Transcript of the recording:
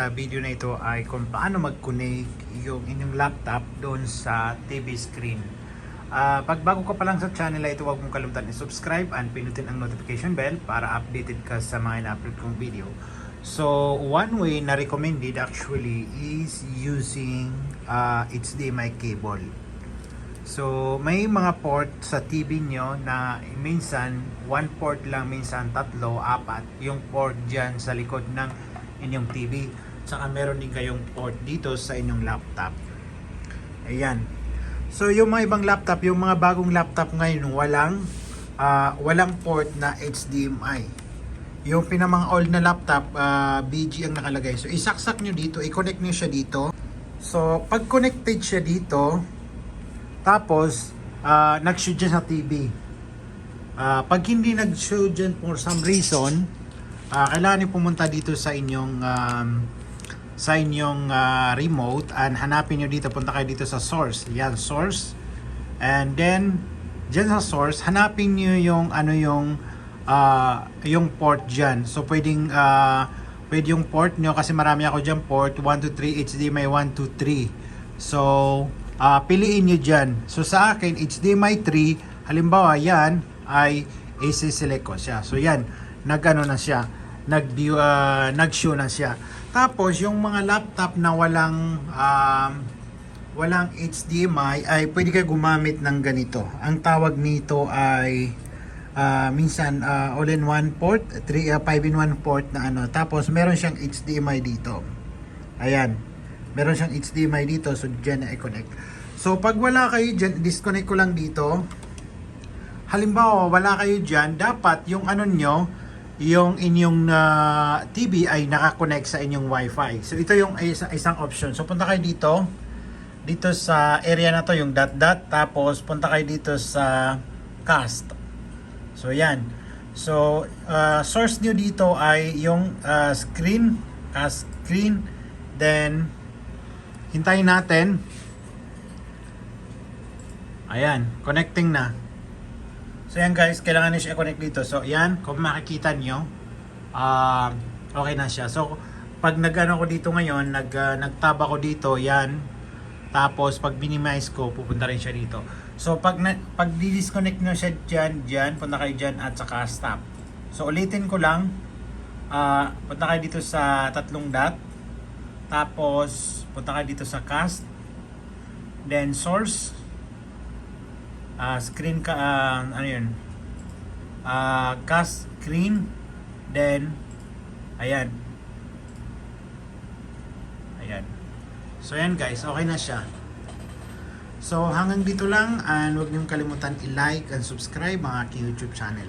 sa video na ito ay kung paano mag-connect yung inyong laptop doon sa TV screen. Pag bago ka pa lang sa channel na ito, huwag mong kalimutan i-subscribe and pinutin ang notification bell para updated ka sa mga ina-upload kong video. So, one way na recommended actually is using HDMI cable. So, may mga port sa TV nyo na minsan, one port lang, minsan tatlo, apat. Yung port dyan sa likod ng inyong TV. Tsaka meron din kayong port dito sa inyong laptop. Ayan. So, yung mga ibang laptop, yung mga bagong laptop ngayon, walang port na HDMI. Yung pinamang old na laptop, BG ang nakalagay. So, isaksak nyo dito, i-connect nyo siya dito. So, pag connected siya dito, tapos, nag-shoot dyan sa TV. Pag hindi nag-shoot dyan for some reason, kailangan nyo pumunta dito sa inyong remote and hanapin nyo dito, punta kayo dito sa source. Yan, source. And then, dyan sa source, hanapin nyo yung port dyan. So, pwede yung port nyo, kasi marami ako dyan port, 1, 2, 3, HDMI 1, 2, 3. So, piliin nyo dyan. So sa akin, HDMI 3, halimbawa yan ay AC-select ko siya. So yan, nag-ano na siya, nag-show na siya. Tapos yung mga laptop na walang HDMI ay pwede kayo gumamit ng ganito. Ang tawag nito ay minsan all-in-one port, 5-in-1 port na ano. Tapos meron siyang HDMI dito. Ayan. Meron siyang HDMI dito, so dyan na i-connect. So, pag wala kayo dyan, disconnect ko lang dito. Halimbawa, wala kayo dyan, dapat yung ano nyo, yung inyong TV ay nakakonect sa inyong Wi-Fi. So, ito yung isang option. So, punta kayo dito sa area na to, yung dot, tapos punta kayo dito sa cast. So, yan. So, source nyo dito ay yung screen, then hintayin natin. Ayan, connecting na. So yan guys, kailangan nyo siya i-connect dito. So yan, kung makikita nyo, okay na siya. So pag nag-ano ko dito ngayon, nag-tab ako dito, yan. Tapos pag minimize ko, pupunta rin siya dito. So pag di-disconnect nyo siya dyan, punta kayo dyan at saka stop. So ulitin ko lang, punta kayo dito sa tatlong dot. Tapos punta kayo dito sa cast, then source, screen ka, ano yun, cast screen, then ayan. So ayan guys, okay na siya. So hanggang dito lang, and huwag niyong kalimutan i-like and subscribe ang aking YouTube channel.